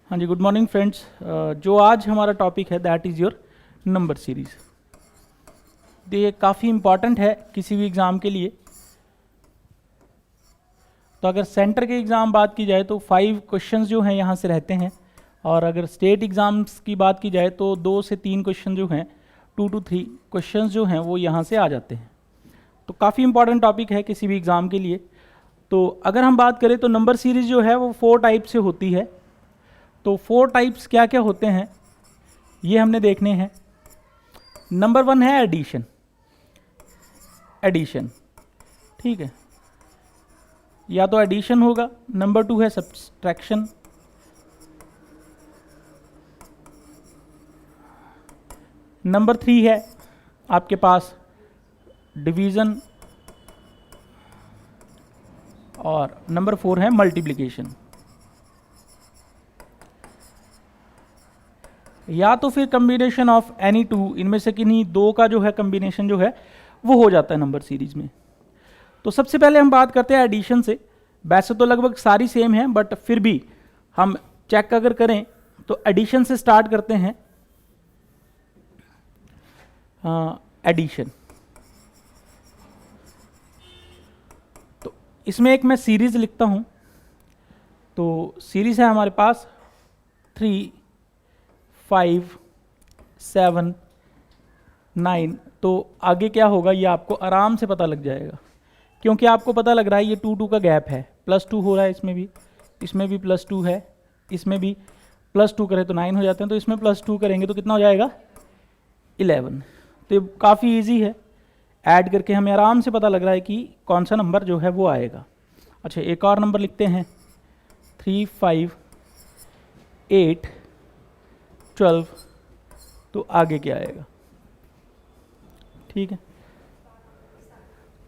हाँ जी, good morning friends. जो आज हमारा टॉपिक है that is your number series. ये काफ़ी इम्पॉर्टेंट है किसी भी एग्ज़ाम के लिए। तो अगर सेंटर के एग्ज़ाम बात की जाए तो 5 क्वेश्चंस जो हैं यहाँ से रहते हैं, और अगर स्टेट एग्ज़ाम्स की बात की जाए तो 2 से 3 क्वेश्चन जो हैं, 2 to 3 क्वेश्चंस जो हैं वो यहाँ से आ जाते हैं। तो काफ़ी इम्पॉर्टेंट टॉपिक है किसी भी एग्ज़ाम के लिए। तो अगर हम बात करें तो नंबर सीरीज़ जो है वो 4 टाइप से होती है। तो 4 टाइप्स क्या क्या होते हैं ये हमने देखने हैं। नंबर 1 है एडिशन। एडिशन, ठीक है, या तो एडिशन होगा। नंबर 2 है सब्सट्रैक्शन। नंबर 3 है आपके पास डिवीज़न, और नंबर 4 है मल्टीप्लिकेशन। या तो फिर कम्बिनेशन ऑफ एनी टू, इनमें से किन्हीं दो का जो है कम्बिनेशन जो है वो हो जाता है नंबर सीरीज में। तो सबसे पहले हम बात करते हैं एडिशन से। वैसे तो लगभग सारी सेम है, बट फिर भी हम चेक अगर करें तो एडिशन से स्टार्ट करते हैं। एडिशन, तो इसमें एक मैं सीरीज लिखता हूं। तो सीरीज है हमारे पास 3, 5, 7, 9। तो आगे क्या होगा ये आपको आराम से पता लग जाएगा, क्योंकि आपको पता लग रहा है ये 2 का गैप है। +2 हो रहा है इसमें भी +2 है, इसमें भी +2 करें तो 9 हो जाते हैं। तो इसमें +2 करेंगे तो कितना हो जाएगा 11। तो ये काफ़ी इजी है, ऐड करके हमें आराम से पता लग रहा है कि कौन सा नंबर जो है वो आएगा। अच्छा, एक और नंबर लिखते हैं 3, 5, 8, 12। तो आगे क्या आएगा, ठीक है।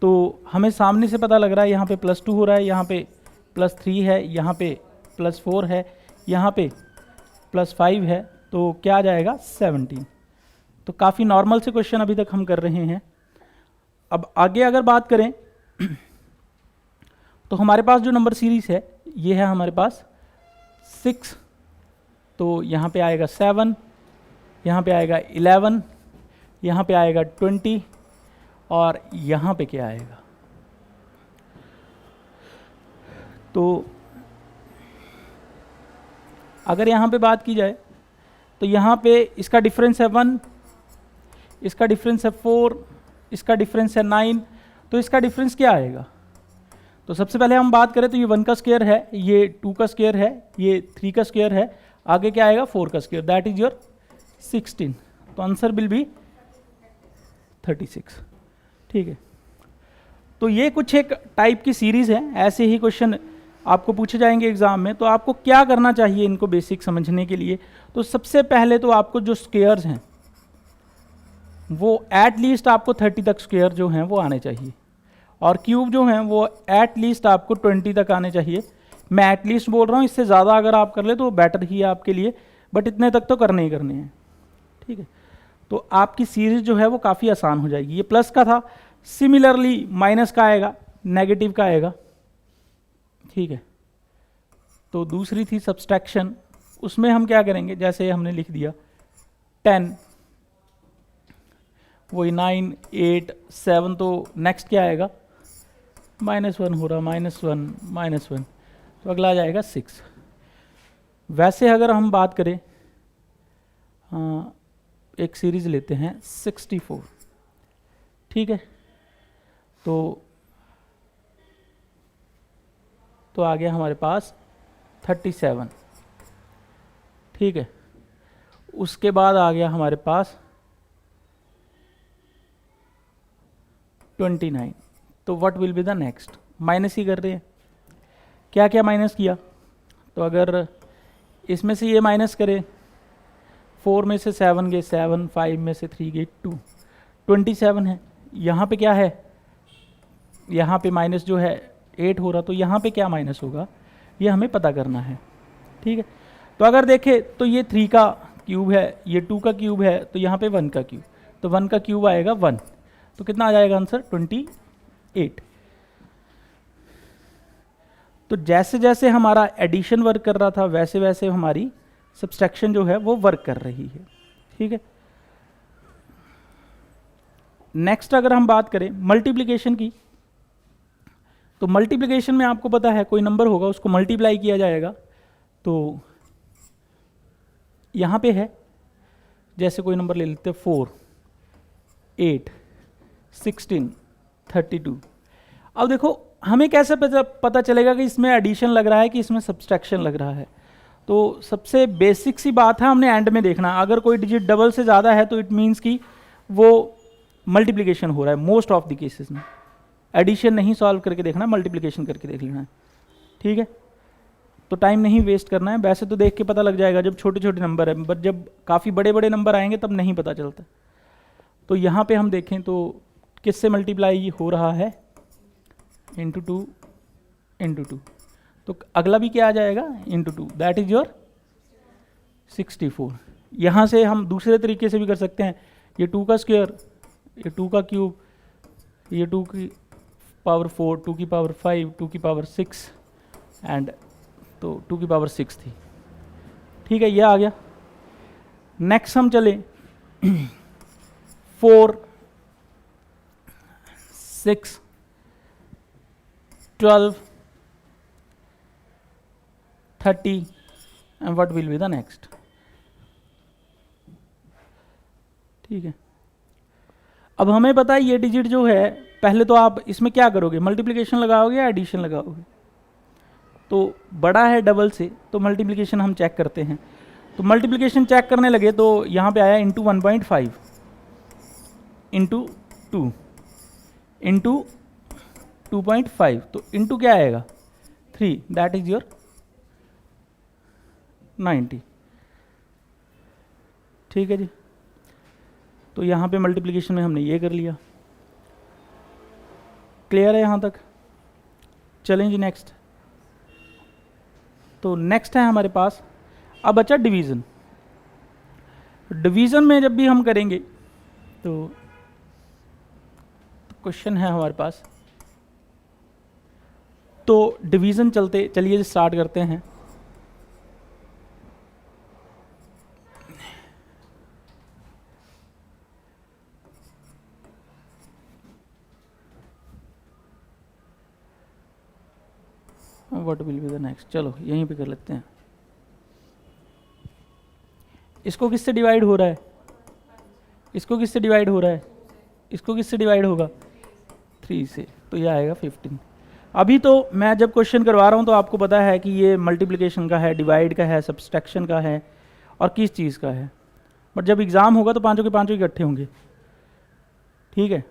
तो हमें सामने से पता लग रहा है यहाँ पे +2 हो रहा है, यहाँ पे +3 है, यहाँ पे +4 है, यहाँ पे +5 है। तो क्या आ जाएगा 17। तो काफ़ी नॉर्मल से क्वेश्चन अभी तक हम कर रहे हैं। अब आगे अगर बात करें तो हमारे पास जो नंबर सीरीज है ये है हमारे पास 6। तो यहाँ पे आएगा 7, यहाँ पे आएगा 11, यहाँ पे आएगा 20, और यहाँ पे क्या आएगा। तो अगर यहाँ पे बात की जाए तो यहाँ पे इसका डिफरेंस है 1, इसका डिफरेंस है 4, इसका डिफरेंस है 9। तो इसका डिफरेंस क्या आएगा। तो सबसे पहले हम बात करें तो ये 1 का स्क्वायर है, ये 2 का स्क्वायर है, ये 3 का स्क्वायर है, आगे क्या आएगा 4 का स्क्वायर, दैट इज योर 16। तो आंसर विल बी 36, ठीक है। तो ये कुछ एक टाइप की सीरीज है। ऐसे ही क्वेश्चन आपको पूछे जाएंगे एग्जाम में। तो आपको क्या करना चाहिए इनको बेसिक समझने के लिए। तो सबसे पहले तो आपको जो स्क्वायर्स हैं वो एटलीस्ट आपको 30 तक स्क्वायर जो हैं वो आने चाहिए, और क्यूब जो हैं वो एटलीस्ट आपको 20 तक आने चाहिए। मैं एटलीस्ट बोल रहा हूँ, इससे ज़्यादा अगर आप कर ले तो बेटर ही है आपके लिए, बट इतने तक तो करने ही करने हैं, ठीक है। तो आपकी सीरीज जो है वो काफ़ी आसान हो जाएगी। ये प्लस का था, सिमिलरली माइनस का आएगा, नेगेटिव का आएगा, ठीक है। तो दूसरी थी सब्सट्रैक्शन, उसमें हम क्या करेंगे, जैसे हमने लिख दिया 10, वही 9, 8, 7। तो नेक्स्ट क्या आएगा -1 हो रहा, -1, -1। तो अगला आ जाएगा 6। वैसे अगर हम बात करें, एक सीरीज लेते हैं 64, ठीक है। तो आ गया हमारे पास 37, ठीक है। उसके बाद आ गया हमारे पास 29। तो what will be the next, minus ही कर रहे हैं। क्या क्या माइनस किया, तो अगर इसमें से ये माइनस करें, 4 में से 7 गए 7, 5 में से 3 गए 2, 27 है। यहाँ पे क्या है, यहाँ पे माइनस जो है 8 हो रहा, तो यहाँ पे क्या माइनस होगा ये हमें पता करना है, ठीक है। तो अगर देखें तो ये 3 का क्यूब है, ये 2 का क्यूब है, तो यहाँ पे 1 का क्यूब, तो 1 का क्यूब आएगा 1। तो कितना आ जाएगा आंसर 28। तो जैसे जैसे हमारा एडिशन वर्क कर रहा था वैसे वैसे हमारी सब्सट्रैक्शन जो है वो वर्क कर रही है। ठीक है, नेक्स्ट अगर हम बात करें मल्टीप्लिकेशन की, तो मल्टीप्लिकेशन में आपको पता है कोई नंबर होगा उसको मल्टीप्लाई किया जाएगा। तो यहाँ पे है, जैसे कोई नंबर ले लेते हैं 4, 8, 16, 32। अब देखो हमें कैसे पता चलेगा कि इसमें एडिशन लग रहा है कि इसमें सब्सट्रैक्शन लग रहा है। तो सबसे बेसिक सी बात है, हमने एंड में देखना, अगर कोई डिजिट डबल से ज़्यादा है तो इट मीन्स कि वो मल्टीप्लिकेशन हो रहा है। मोस्ट ऑफ द केसेस में एडिशन नहीं सॉल्व करके देखना, मल्टीप्लिकेशन करके देख लेना है। ठीक है, तो टाइम नहीं वेस्ट करना है। वैसे तो देख के पता लग जाएगा जब छोटे छोटे नंबर है, बट जब काफ़ी बड़े बड़े नंबर आएंगे तब नहीं पता चलता। तो यहाँ पे हम देखें तो किससे मल्टीप्लाई हो रहा है, इंटू 2 इंटू 2, तो अगला भी क्या आ जाएगा, इंटू 2, दैट इज योर 64। यहाँ से हम दूसरे तरीके से भी कर सकते हैं, ये 2 का स्क्वायर, ये 2 का क्यूब, ये 2 की पावर 4, 2 की पावर 5, 2 की पावर 6 एंड तो 2 की पावर 6 थी। ठीक है, ये आ गया। नेक्स्ट हम चले 4, 6, 12, 30 and what will be the next. ठीक है, अब हमें पता है ये डिजिट जो है, पहले तो आप इसमें क्या करोगे, मल्टीप्लिकेशन लगाओगे या एडिशन लगाओगे। तो बड़ा है डबल से, तो मल्टीप्लिकेशन हम चेक करते हैं। तो मल्टीप्लिकेशन चेक करने लगे तो यहाँ पे आया इंटू 1.5 इंटू 2 इंटू 2.5, तो इंटू क्या आएगा 3, दैट इज योर 90। ठीक है जी, तो यहाँ पे मल्टीप्लिकेशन में हमने ये कर लिया। क्लियर है यहाँ तक? चलें जी नेक्स्ट। तो नेक्स्ट है हमारे पास, अब बचा डिवीज़न। डिवीज़न में जब भी हम करेंगे तो क्वेश्चन है हमारे पास, तो डिवीज़न चलिए स्टार्ट करते हैं। What will be the next, चलो यहीं पे कर लेते हैं। इसको किससे डिवाइड हो रहा है, इसको किससे डिवाइड हो रहा है, इसको किससे डिवाइड होगा 3 से, तो ये आएगा 15। अभी तो मैं जब क्वेश्चन करवा रहा हूँ तो आपको पता है कि ये मल्टीप्लिकेशन का है, डिवाइड का है, सब्सट्रैक्शन का है और किस चीज़ का है। बट जब एग्ज़ाम होगा तो पांचों के पांचों इकट्ठे होंगे। ठीक है,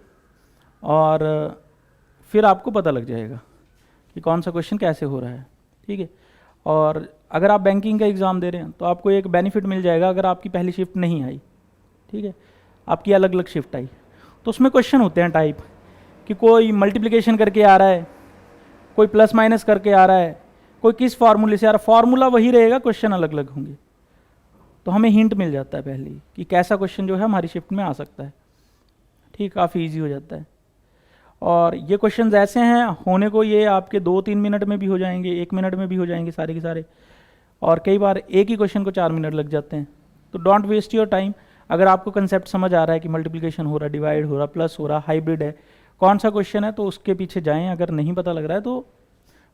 और फिर आपको पता लग जाएगा कि कौन सा क्वेश्चन कैसे हो रहा है। ठीक है, और अगर आप बैंकिंग का एग्ज़ाम दे रहे हैं तो आपको एक बेनिफिट मिल जाएगा, अगर आपकी पहली शिफ्ट नहीं आई, ठीक है, आपकी अलग अलग शिफ्ट आई, तो उसमें क्वेश्चन होते हैं टाइप कि कोई मल्टीप्लिकेशन करके आ रहा है, कोई प्लस माइनस करके आ रहा है, कोई किस फार्मूले से आ रहा है, फार्मूला वही रहेगा, क्वेश्चन अलग अलग होंगे। तो हमें हिंट मिल जाता है पहले ही कि कैसा क्वेश्चन जो है हमारी शिफ्ट में आ सकता है। ठीक, काफ़ी ईजी हो जाता है। और ये क्वेश्चंस ऐसे हैं होने को, ये आपके 2-3 मिनट में भी हो जाएंगे, 1 मिनट में भी हो जाएंगे सारे के सारे, और कई बार एक ही क्वेश्चन को 4 मिनट लग जाते हैं। तो डोंट वेस्ट योर टाइम। अगर आपको कंसेप्ट समझ आ रहा है कि मल्टीप्लिकेशन हो रहा है, डिवाइड हो रहा, प्लस हो रहा, हाइब्रिड है, कौन सा क्वेश्चन है, तो उसके पीछे जाएँ। अगर नहीं पता लग रहा है तो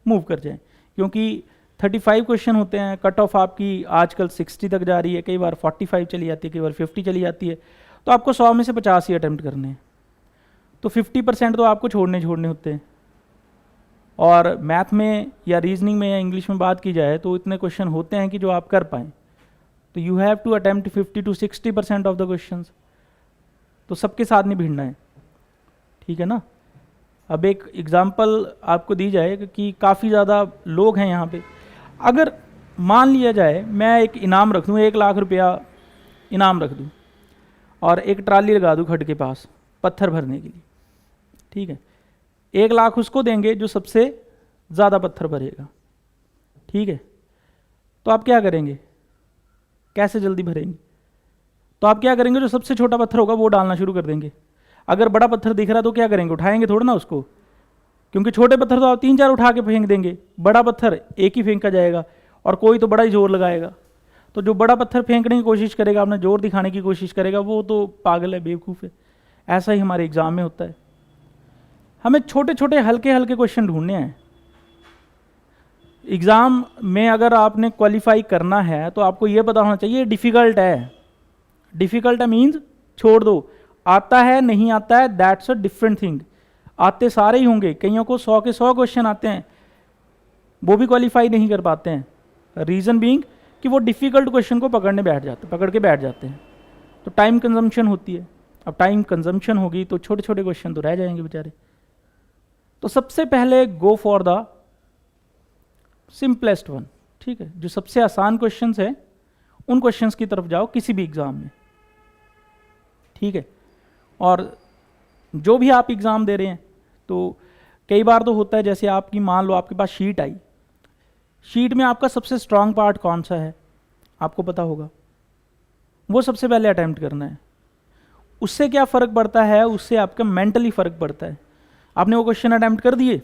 मूव कर जाएँ, क्योंकि 35 क्वेश्चन होते हैं। कट ऑफ आपकी आजकल 60 तक जा रही है, कई बार 45 चली जाती है, कई बार 50 चली जाती है। तो आपको 100 में से 50 ही अटैम्प्ट करने हैं, तो 50% तो आपको छोड़ने होते हैं। और मैथ में या रीजनिंग में या इंग्लिश में बात की जाए तो इतने क्वेश्चन होते हैं कि जो आप कर पाएँ, तो you have to attempt 50 to 60% of the questions. तो सबके साथ नहीं भिड़ना है, ठीक है ना। अब एक एग्जांपल आपको दी जाए कि काफ़ी ज़्यादा लोग हैं यहाँ पे। अगर मान लिया जाए मैं एक इनाम रख दूँ, 1 लाख रुपया इनाम रख दूँ और एक ट्राली लगा दूँ खड्ड के पास पत्थर भरने के लिए, ठीक है, 1 लाख उसको देंगे जो सबसे ज़्यादा पत्थर भरेगा, ठीक है। तो आप क्या करेंगे, कैसे जल्दी भरेंगे? तो आप क्या करेंगे, जो सबसे छोटा पत्थर होगा वो डालना शुरू कर देंगे। अगर बड़ा पत्थर दिख रहा तो क्या करेंगे, उठाएंगे थोड़ा ना उसको, क्योंकि छोटे पत्थर तो आप 3-4 उठा के फेंक देंगे, बड़ा पत्थर एक ही फेंका जाएगा और कोई तो बड़ा ही जोर लगाएगा। तो जो बड़ा पत्थर फेंकने की कोशिश करेगा, अपना जोर दिखाने की कोशिश करेगा, वो तो पागल है, बेवकूफ़ है। ऐसा ही हमारे एग्ज़ाम में होता है। हमें छोटे छोटे हल्के हल्के क्वेश्चन ढूंढने हैं। एग्ज़ाम में अगर आपने क्वालिफाई करना है तो आपको ये पता होना चाहिए डिफ़िकल्ट है। डिफ़िकल्ट है मीन्स छोड़ दो, आता है नहीं आता है दैट्स अ डिफरेंट थिंग। आते सारे ही होंगे, कईयों को 100 के 100 क्वेश्चन आते हैं, वो भी क्वालिफाई नहीं कर पाते हैं। रीज़न बीइंग कि वो डिफ़िकल्ट क्वेश्चन को पकड़ के बैठ जाते हैं, तो टाइम कंजम्पशन होती है। अब टाइम कंजम्पशन होगी तो छोटे छोटे क्वेश्चन तो रह जाएंगे बेचारे। तो सबसे पहले go for the simplest one, ठीक है, जो सबसे आसान क्वेश्चंस है उन क्वेश्चंस की तरफ जाओ किसी भी एग्ज़ाम में, ठीक है। और जो भी आप एग्ज़ाम दे रहे हैं, तो कई बार तो होता है जैसे आपकी मान लो आपके पास शीट आई, शीट में आपका सबसे स्ट्रांग पार्ट कौन सा है आपको पता होगा, वो सबसे पहले अटैम्प्ट करना है। उससे क्या फ़र्क पड़ता है, उससे आपका मेंटली फ़र्क पड़ता है। आपने वो क्वेश्चन अटैम्प्ट कर दिए,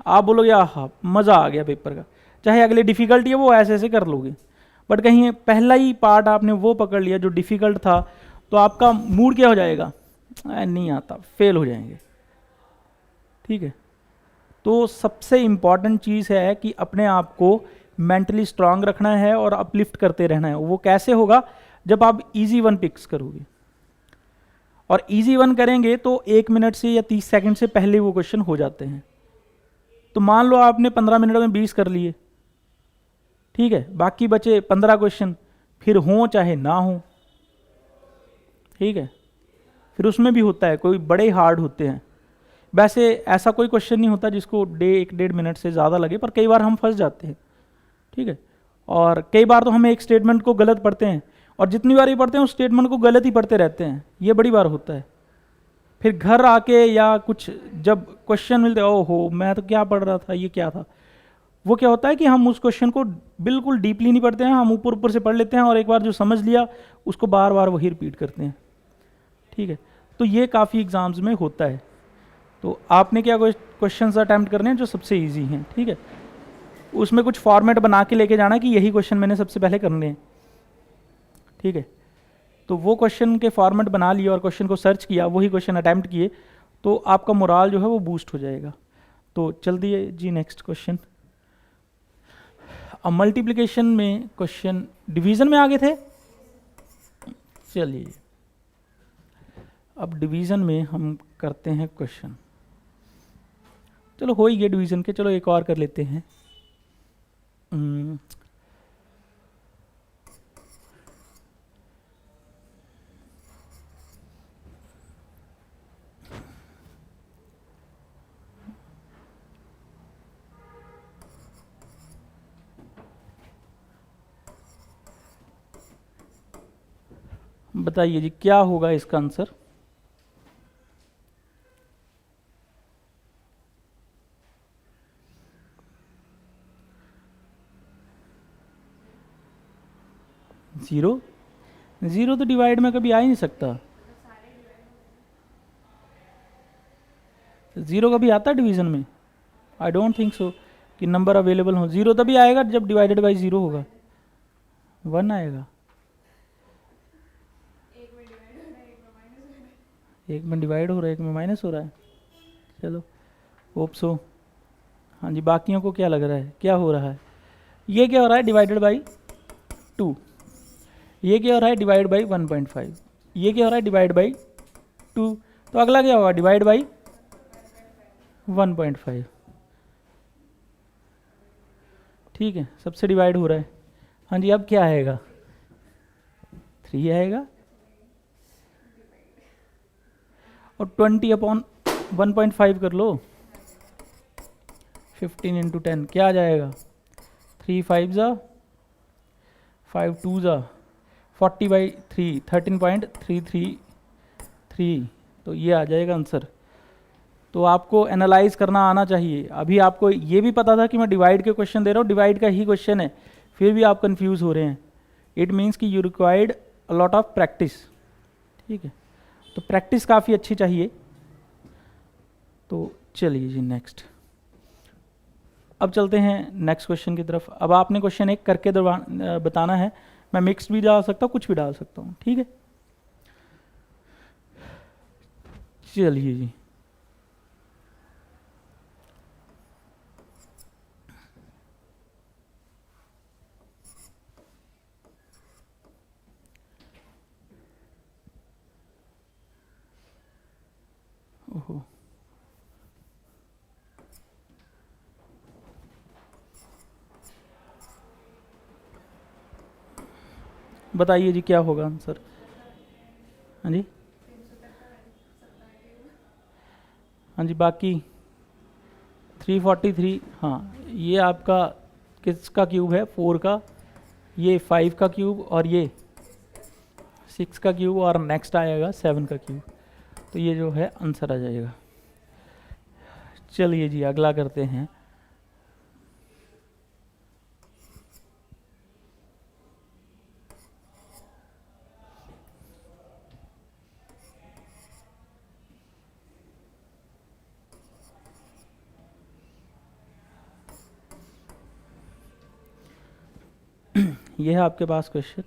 आप बोलोगे आहा मज़ा आ गया पेपर का, चाहे अगले डिफ़िकल्टी है वो ऐसे ऐसे कर लोगे। बट कहीं पहला ही पार्ट आपने वो पकड़ लिया जो डिफ़िकल्ट था, तो आपका मूड क्या हो जाएगा, नहीं आता, फेल हो जाएंगे, ठीक है। तो सबसे इम्पॉर्टेंट चीज़ है कि अपने आप को मेंटली स्ट्रांग रखना है और अपलिफ्ट करते रहना है। वो कैसे होगा, जब आप इजी वन पिक्स करोगे, और इजी वन करेंगे तो 1 मिनट से या 30 सेकंड से पहले वो क्वेश्चन हो जाते हैं। तो मान लो आपने 15 मिनट में 20 कर लिए, ठीक है, बाकी बचे 15 क्वेश्चन, फिर हों चाहे ना हो, ठीक है। फिर उसमें भी होता है कोई बड़े हार्ड होते हैं, वैसे ऐसा कोई क्वेश्चन नहीं होता जिसको 1-1.5 मिनट से ज़्यादा लगे, पर कई बार हम फंस जाते हैं, ठीक है। और कई बार तो हम एक स्टेटमेंट को गलत पढ़ते हैं, और जितनी बार ये पढ़ते हैं उस स्टेटमेंट को गलत ही पढ़ते रहते हैं, ये बड़ी बार होता है। फिर घर आके या कुछ जब क्वेश्चन मिलते, ओहो मैं तो क्या पढ़ रहा था, ये क्या था, वो क्या होता है कि हम उस क्वेश्चन को बिल्कुल डीपली नहीं पढ़ते हैं, हम ऊपर ऊपर से पढ़ लेते हैं, और एक बार जो समझ लिया उसको बार बार वही रिपीट करते हैं, ठीक है। तो ये काफ़ी एग्ज़ाम्स में होता है। तो आपने क्या क्वेश्चंस अटैम्प्ट करने हैं जो सबसे इजी हैं, ठीक है। उसमें कुछ फॉर्मेट बना के लेके जाना कि यही क्वेश्चन मैंने सबसे पहले करने हैं, ठीक है। तो वो क्वेश्चन के फॉर्मेट बना लिए और क्वेश्चन को सर्च किया, वही क्वेश्चन अटैम्प्ट किए, तो आपका मोराल जो है वो बूस्ट हो जाएगा। तो चल दिए जी नेक्स्ट क्वेश्चन। अब मल्टीप्लिकेशन में क्वेश्चन डिवीज़न में आगे थे, चलिए अब डिवीज़न में हम करते हैं क्वेश्चन। चलो हो ही गया डिवीज़न के, चलो एक और कर लेते हैं। बताइए जी क्या होगा इसका आंसर। ज़ीरो, ज़ीरो तो डिवाइड में कभी आ ही नहीं सकता। ज़ीरो कभी आता है डिवीज़न में? आई डोंट थिंक सो कि नंबर अवेलेबल हो। ज़ीरो तभी आएगा जब डिवाइडेड बाई ज़ीरो होगा, 1 आएगा। एक में डिवाइड हो रहा है, एक में माइनस हो रहा है। चलो होप सो। हाँ जी, बाकियों को क्या लग रहा है, क्या हो रहा है? ये क्या हो रहा है, डिवाइडेड बाई 2। ये क्या हो रहा है, डिवाइड बाई 1.5। ये क्या हो रहा है, डिवाइड बाई 2। तो अगला क्या होगा, डिवाइड बाई 1.5। ठीक है, सबसे डिवाइड हो रहा है। हाँ जी, अब क्या आएगा, 3 आएगा। और 20/1.5 कर लो, 15 इंटू 10 क्या आ जाएगा, 3 5 ज़ा 5 2 ज़ा 40/3, 13.333। तो ये आ जाएगा आंसर। तो आपको एनालाइज करना आना चाहिए। अभी आपको ये भी पता था कि मैं डिवाइड के क्वेश्चन दे रहा हूँ, डिवाइड का ही क्वेश्चन है, फिर भी आप कंफ्यूज हो रहे हैं। इट मीन्स कि you required a lot of practice. ठीक है, तो प्रैक्टिस काफ़ी अच्छी चाहिए। तो चलिए जी नेक्स्ट, अब चलते हैं नेक्स्ट क्वेश्चन की तरफ। अब आपने क्वेश्चन 1 करके बताना है, मैं मिक्स भी डाल सकता हूँ, कुछ भी डाल सकता हूँ, ठीक है। चलिए जी, ओहो, बताइए जी क्या होगा आंसर। हाँ जी, हाँ जी, बाकी 343, हाँ ये आपका किसका क्यूब है, 4 का, ये 5 का क्यूब, और ये 6 का क्यूब, और नेक्स्ट आएगा 7 का क्यूब। तो ये जो है आंसर आ जाएगा। चलिए जी अगला करते हैं। ये है आपके पास क्वेश्चन।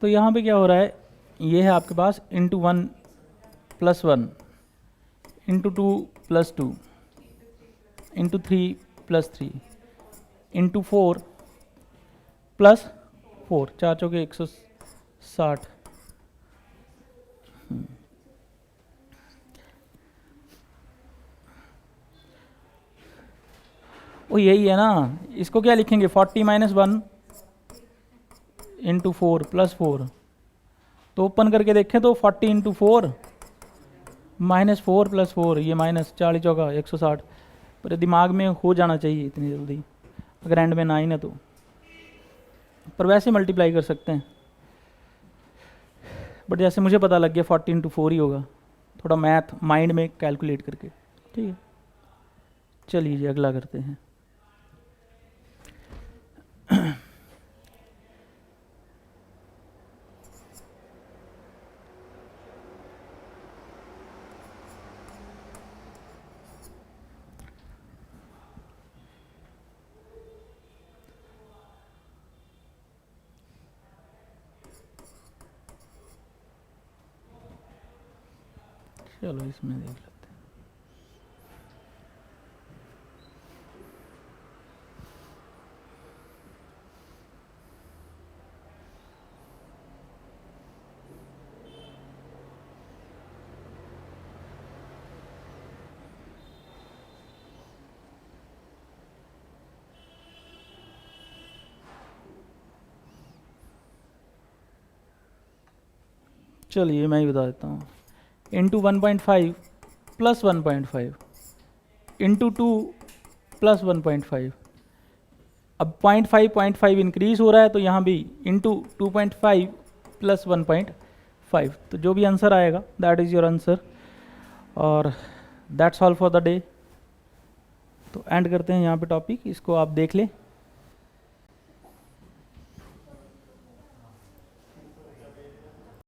तो यहाँ पे क्या हो रहा है, ये है आपके पास इंटू 1 + 1, इंटू 2 + 2, इंटू 3 + 3, इंटू 4 + 4, 4 चौके 160। वो यही है ना, इसको क्या लिखेंगे, 40 - 1 इंटू 4 + 4। तो ओपन करके देखें तो 40 इंटू 4 -4 + 4, ये -40 चौका 160। पर दिमाग में हो जाना चाहिए इतनी जल्दी, अगर एंड में 9 है तो। पर वैसे मल्टीप्लाई कर सकते हैं, बट जैसे मुझे पता लग गया 40 इंटू 4 ही होगा, थोड़ा मैथ माइंड में कैलकुलेट करके, ठीक है। चलिए जी अगला करते हैं। चलो इसमें देख लेते हैं। चलिए मैं ही बता देता हूँ, इंटू 1.5 + 1.5 इंटू 2 + 1.5। अब 0.5 इंक्रीज हो रहा है, तो यहाँ भी इंटू 2.5 + 1.5। तो जो भी आंसर आएगा दैट इज़ योर आंसर, और that's all for the day. तो एंड करते हैं यहाँ पे टॉपिक, इसको आप देख लें।